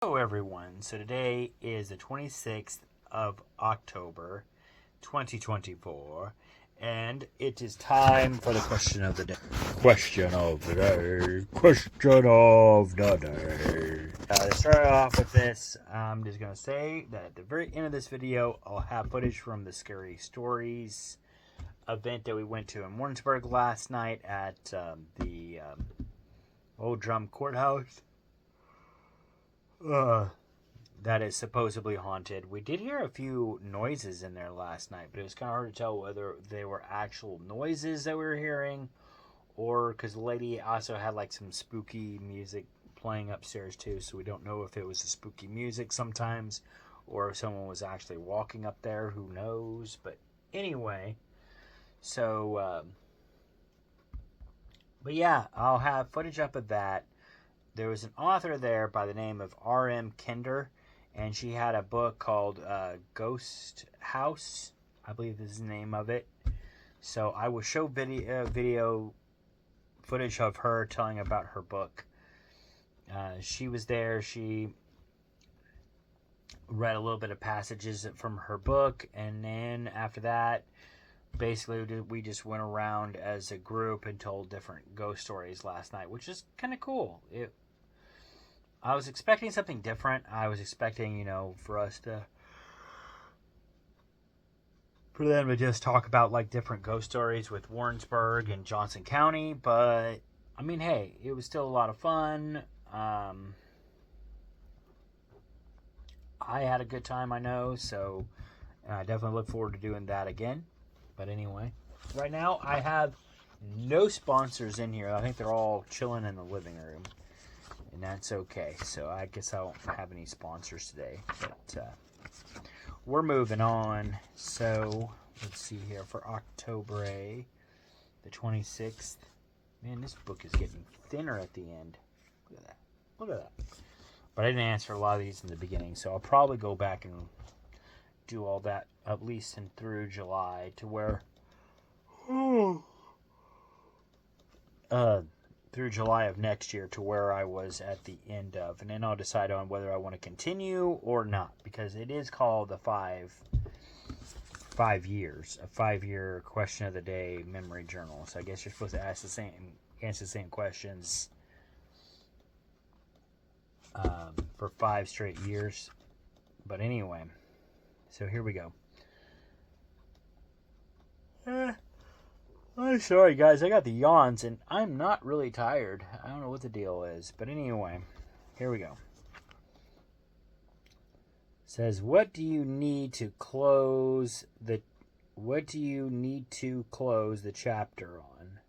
Hello, everyone. So today is the 26th of October, 2024, and it is time for the question of the day. Question of the day. Question of the day. To start off with this, I'm just going to say that at the very end of this video, I'll have footage from the Scary Stories event that we went to in Warrensburg last night at the Old Drum Courthouse. That is supposedly haunted. We did hear a few noises in there last night, but it was kind of hard to tell whether they were actual noises that we were hearing, or because the lady also had like some spooky music playing upstairs too, so we don't know if it was the spooky music sometimes, or if someone was actually walking up there. Who knows? But anyway, so but yeah, I'll have footage up of that. There was an author there by the name of R.M. Kender, and she had a book called Ghost House, I believe is the name of it. So I will show video footage of her telling about her book. She was there. She read a little bit of passages from her book, and then after that, basically we just went around as a group and told different ghost stories last night, which is kind of cool. I was expecting something different. I was expecting, for them to just talk about like different ghost stories with Warrensburg and Johnson County, but I mean, hey, it was still a lot of fun. I had a good time, I know, so I definitely look forward to doing that again. But anyway, right now I have no sponsors in here. I think they're all chilling in the living room, and that's okay. So I guess I don't have any sponsors today, but we're moving on. So let's see here for October the 26th. Man, this book is getting thinner at the end. Look at that. Look at that. But I didn't answer a lot of these in the beginning, so I'll probably go back and do all that at least through July to where through July of next year to where I was at the end of, and then I'll decide on whether I want to continue or not, because it is called the 5 years, a 5-year question of the day memory journal. So I guess you're supposed to answer the same questions for 5 straight years. But anyway, so here we go. I'm sorry, guys. I got the yawns, and I'm not really tired. I don't know what the deal is. But anyway, here we go. It says, what do you need to close the chapter on?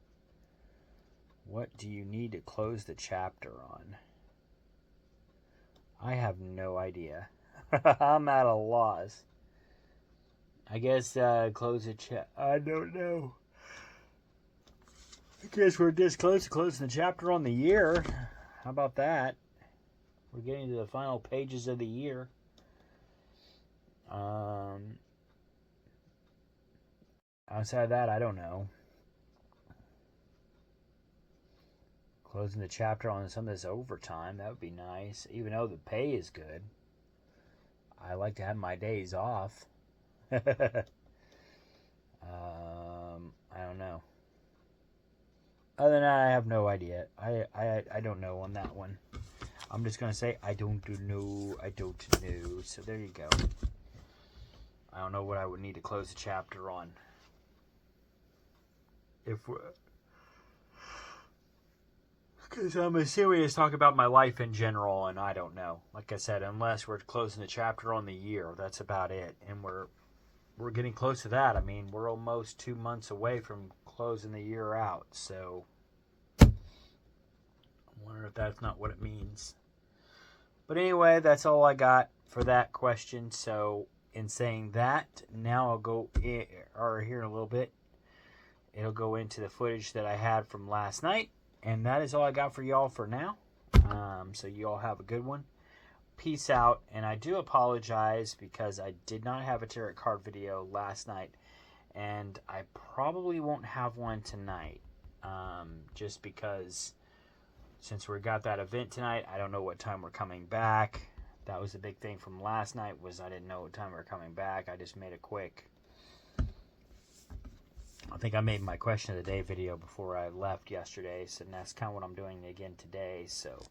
What do you need to close the chapter on? I have no idea. I'm at a loss. I guess close the chapter. I don't know. I guess we're this close to closing the chapter on the year. How about that? We're getting to the final pages of the year. Outside of that, I don't know. Closing the chapter on some of this overtime, that would be nice. Even though the pay is good. I like to have my days off. I don't know. Other than that, I have no idea. I don't know on that one. I'm just going to say I don't know. So there you go. I don't know what I would need to close the chapter on. Because I'm assuming it's talking about my life in general, and I don't know. Like I said, unless we're closing the chapter on the year, that's about it. And we're getting close to that. I mean, we're almost 2 months away from closing the year out, so I wonder if that's not what it means. But anyway, that's all I got for that question. So in saying that, now I'll go here in a little bit. It'll go into the footage that I had from last night, and that is all I got for y'all for now. So you all have a good one. Peace out, and I do apologize because I did not have a tarot card video last night, and I probably won't have one tonight, just because since we got that event tonight, I don't know what time we're coming back. That was the big thing from last night, was I didn't know what time we were coming back. I just made it quick. I think I made my question of the day video before I left yesterday, so that's kind of what I'm doing again today. So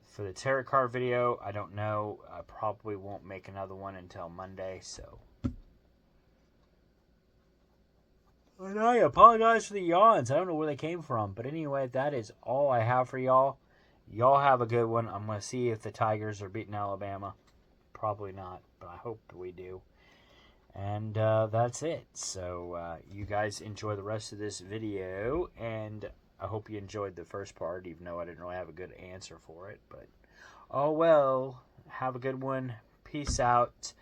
for the tarot card video, I don't know. I probably won't make another one until Monday, so. And I apologize for the yawns. I don't know where they came from. But anyway, that is all I have for y'all. Y'all have a good one. I'm going to see if the Tigers are beating Alabama. Probably not, but I hope we do. And that's it. So you guys enjoy the rest of this video. And I hope you enjoyed the first part, even though I didn't really have a good answer for it. But, oh well. Have a good one. Peace out.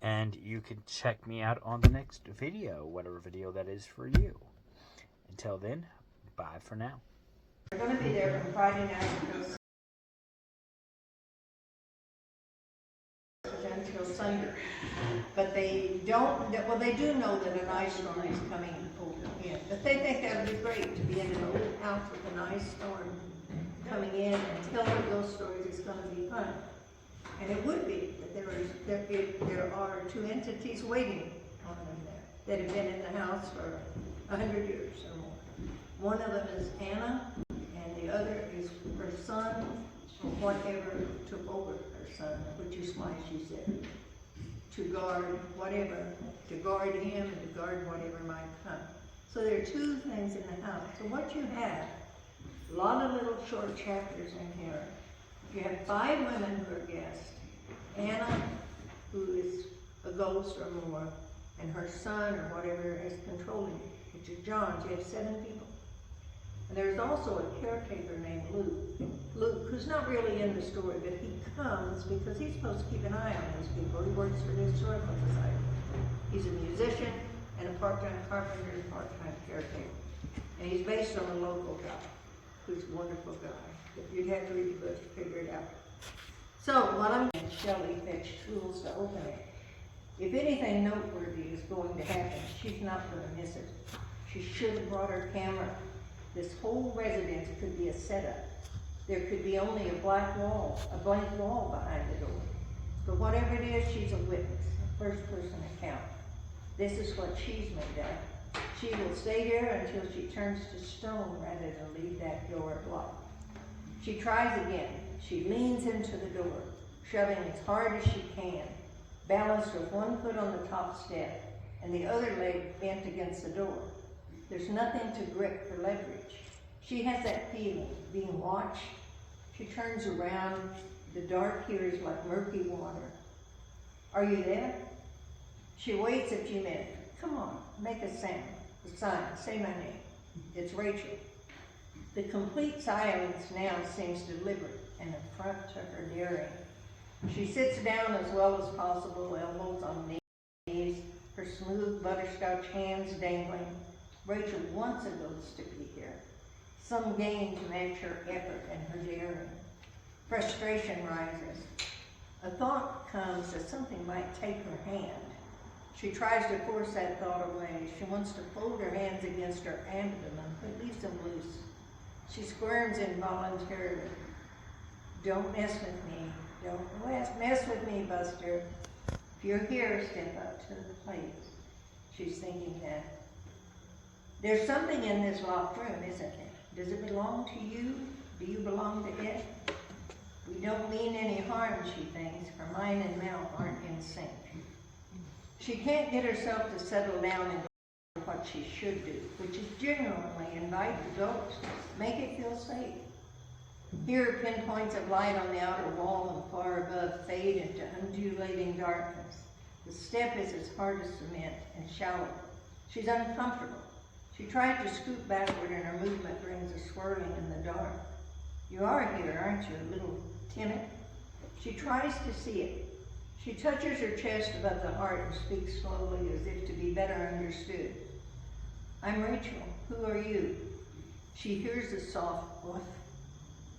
And you can check me out on the next video, whatever video that is for you. Until then, bye for now. We're going to be there from Friday night until Sunday. But they don't, well, they do know that an ice storm is coming in. But they think that would be great to be in an old house with an ice storm coming in and telling those stories. Is going to be fun. And it would be, but there are two entities waiting on them there that have been in the house for 100 years or more. One of them is Anna, and the other is her son, or whatever took over her son, which is why she said to guard whatever, to guard him and to guard whatever might come. So there are two things in the house. So what you have, a lot of little short chapters in here. You have 5 women who are guests. Anna, who is a ghost or more, and her son or whatever is controlling it, which is John. So you have 7 people. And there's also a caretaker named Luke. Luke, who's not really in the story, but he comes because he's supposed to keep an eye on these people. He works for the Historical Society. He's a musician and a part-time carpenter and part-time caretaker. And he's based on a local guy, who's a wonderful guy. You'd have to read the book to figure it out. So what I'm doing, Shelley fetched tools to open it. If anything noteworthy is going to happen, she's not going to miss it. She should have brought her camera. This whole residence could be a setup. There could be only a blank wall behind the door. But whatever it is, she's a witness, a first-person account. This is what she's made of. She will stay here until she turns to stone rather than leave that door locked. She tries again. She leans into the door, shoving as hard as she can, balanced with one foot on the top step and the other leg bent against the door. There's nothing to grip for leverage. She has that feeling, being watched. She turns around. The dark here is like murky water. Are you there? She waits a few minutes. Come on, make a sound. A sign, say my name. It's Rachel. The complete silence now seems deliberate and affront to her daring. She sits down as well as possible, elbows on knees, her smooth butterscotch hands dangling. Rachel wants a ghost to be here. Some gain to match her effort and her daring. Frustration rises. A thought comes that something might take her hand. She tries to force that thought away. She wants to fold her hands against her abdomen, but leaves them loose. She squirms involuntarily. Don't mess with me. Don't mess with me, Buster. If you're here, step up to the plate. She's thinking that. There's something in this locked room, isn't there? Does it belong to you? Do you belong to it? We don't mean any harm, she thinks, for mind and mouth aren't in sync. She can't get herself to settle down and do what she should do, which is genuinely invite the ghost, make it feel safe. Here, pinpoints of light on the outer wall and far above fade into undulating darkness. The step is as hard as cement and shallow. She's uncomfortable. She tried to scoot backward and her movement brings a swirling in the dark. You are here, aren't you, a little timid? She tries to see it. She touches her chest above the heart and speaks slowly as if to be better understood. I'm Rachel. Who are you? She hears a soft woof,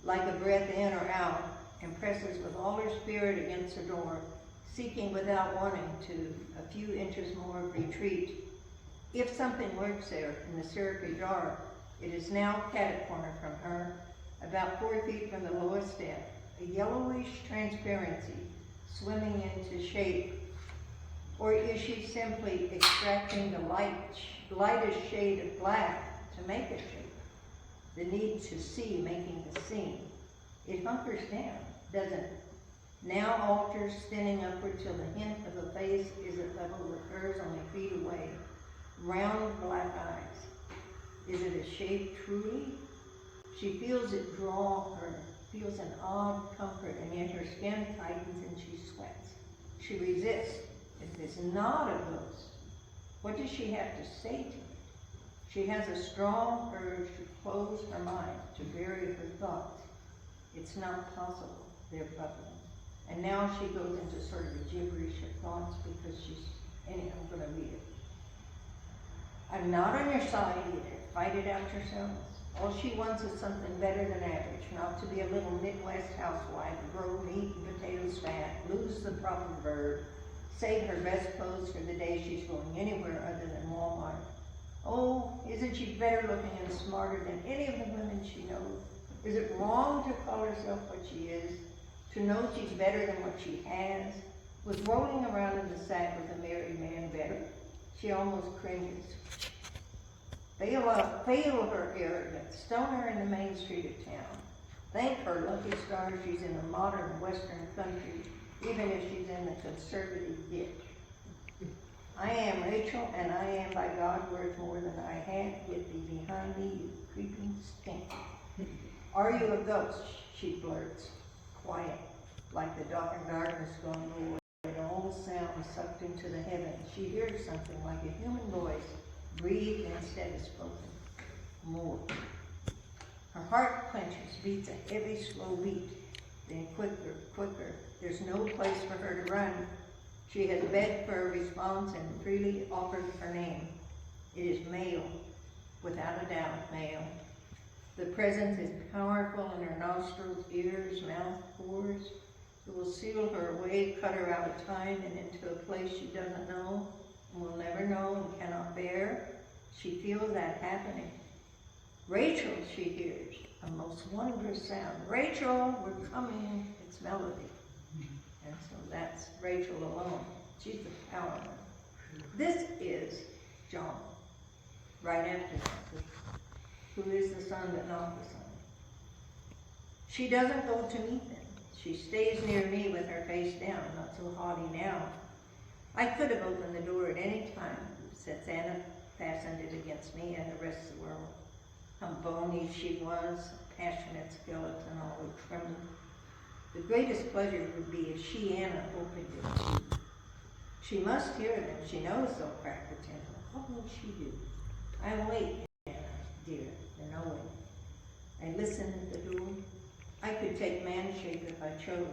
like a breath in or out, and presses with all her spirit against the door, seeking without wanting to a few inches more of retreat. If something lurks there in the syrupy dark, it is now cat-a-corner from her, about 4 feet from the lowest step, a yellowish transparency swimming into shape? Or is she simply extracting the lightest shade of black to make a shape? The need to see making the scene. It hunkers down, doesn't it? Now alters, thinning upward till the hint of a face is at level with hers only feet away. Round black eyes. Is it a shape truly? She feels it draw her, feels an odd comfort, and yet her skin tightens and she sweats. She resists. It is not a ghost. What does she have to say to it? She has a strong urge to close her mind, to bury her thoughts. It's not possible. They're bubbling. And now she goes into sort of a gibberish of thoughts because anyhow, I'm going to read it. I'm not on your side either. Fight it out yourselves. All she wants is something better than average, not to be a little Midwest housewife, grow meat and potatoes fat, lose the proper verb, save her best clothes for the day she's going anywhere other than Walmart. Oh, isn't she better looking and smarter than any of the women she knows? Is it wrong to call herself what she is? To know she's better than what she has? Was rolling around in the sack with a married man better? She almost cringes. Fail her arrogance. Stone her in the main street of town. Thank her lucky stars she's in the modern Western country, even if she's in the conservative ditch. I am Rachel, and I am by God worth more than I had. Get thee behind me, you creeping stink. Are you a ghost? She blurts, quiet, like the darkness going away. All the sound sucked into the heavens. She hears something like a human voice, breathed instead of spoken. More. Her heart clenches, beats a heavy, slow beat, then quicker, quicker. There's no place for her to run. She has begged for a response and freely offered her name. It is male, without a doubt, male. The presence is powerful in her nostrils, ears, mouth, pores. It will seal her away, cut her out of time and into a place she doesn't know and will never know and cannot bear. She feels that happening. Rachel, she hears, a most wondrous sound. Rachel, we're coming. It's melody. And so that's Rachel alone. She's the power one. This is John, right after that, who is the son but not the son. She doesn't go to meet them. She stays near me with her face down, not so haughty now. I could have opened the door at any time, since Anna fastened it against me and the rest of the world. How bony she was, a passionate skeleton, all trembling. The greatest pleasure would be if she, Anna, opened it. She must hear them. She knows they'll crack the temple. What will she do? I wait, Anna, dear, the knowing. I listen at the door. I could take man shape if I chose.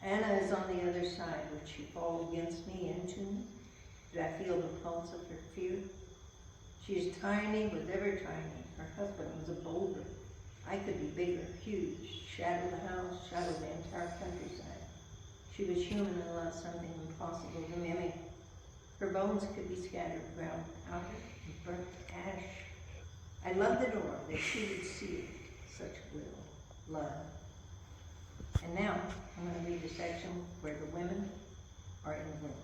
Anna is on the other side. Would she fall against me, into me? Do I feel the pulse of her fear? She is tiny, was ever tiny. Her husband was a boulder. I could be bigger, huge, shadow the house, shadow the entire countryside. She was human unless something impossible to mimic. Her bones could be scattered, ground powder, and burnt ash. I love the door that she would see it. Such will, love. And now, I'm going to read the section where the women are in the room.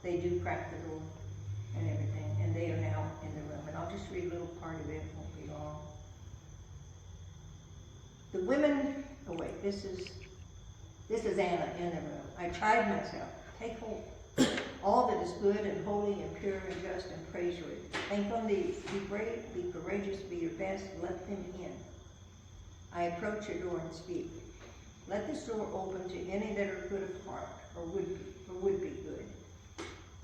They do crack the door and everything, and they are now in the room. And I'll just read a little part of it, it won't be long. The women, oh wait, this is Anna in the room. I tried myself. Take hold. All that is good and holy and pure and just and praiseworthy. Think on these. Be brave, be courageous, be your best. Let them in. I approach your door and speak. Let this door open to any that are good of heart, or would be good.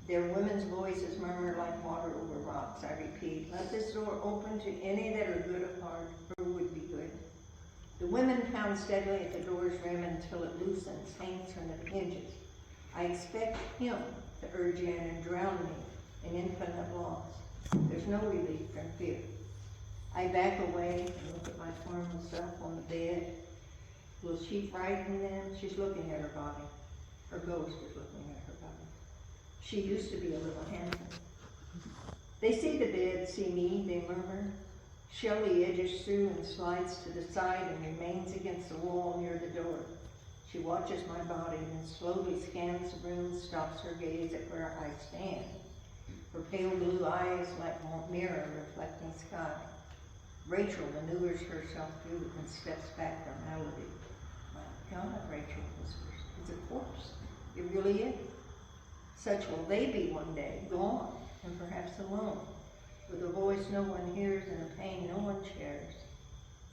Their women's voices murmur like water over rocks. I repeat, let this door open to any that are good of heart, or would be good. The women pound steadily at the door's rim until it loosens, hangs from the hinges. I expect him to urge in and drown me in infinite loss. There's no relief from fear. I back away and look at my formal self on the bed. Will she frighten them? She's looking at her body. Her ghost is looking at her body. She used to be a little handsome. They see the bed, see me, they murmur. Shelley edges through and slides to the side and remains against the wall near the door. She watches my body and slowly scans the room, stops her gaze at where I stand. Her pale blue eyes like a mirror reflecting sky. Rachel maneuvers herself through and steps back from Melody. My God, Rachel whispers, it's a corpse. It really is. Such will they be one day, gone, and perhaps alone, with a voice no one hears and a pain no one shares.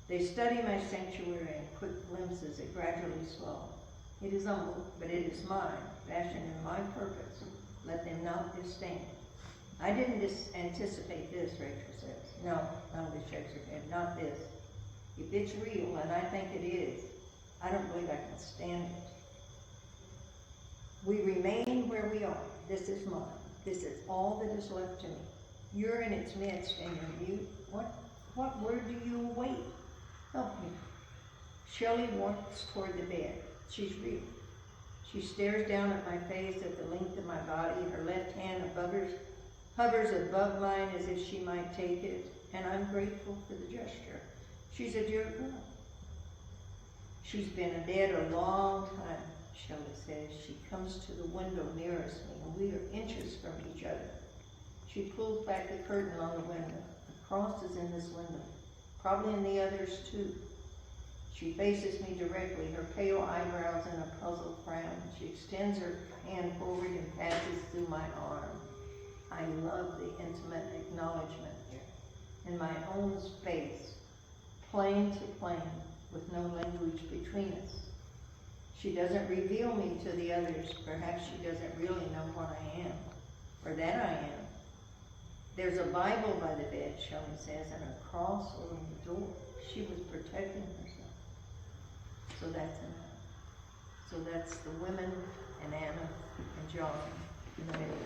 They study my sanctuary in quick glimpses that gradually slow. It is humble, but it is mine, fashioned in my purpose. Let them not disdain. I didn't anticipate this, Rachel says. No, Melody shakes her head, not this. If it's real, and I think it is, I don't believe I can stand it. We remain where we are. This is mine. This is all that is left to me. You're in its midst, and you're mute. What word do you await? Help me. Shelley walks toward the bed. She's real. She stares down at my face at the length of my body. Her left hand hovers above mine as if she might take it, and I'm grateful for the gesture. She's a dear girl. She's been dead a long time, Shelley says. She comes to the window nearest me, and we are inches from each other. She pulls back the curtain on the window. The cross is in this window, probably in the others too. She faces me directly, her pale eyebrows in a puzzled frown. She extends her hand forward and passes through my arm. I love the intimate acknowledgement here, in my own space, plain to plain, with no language between us. She doesn't reveal me to the others. Perhaps she doesn't really know what I am, or that I am. There's a Bible by the bed, Shelley says, and a cross over the door. She was protecting herself. So that's enough. So that's the women and Anna and John in the middle.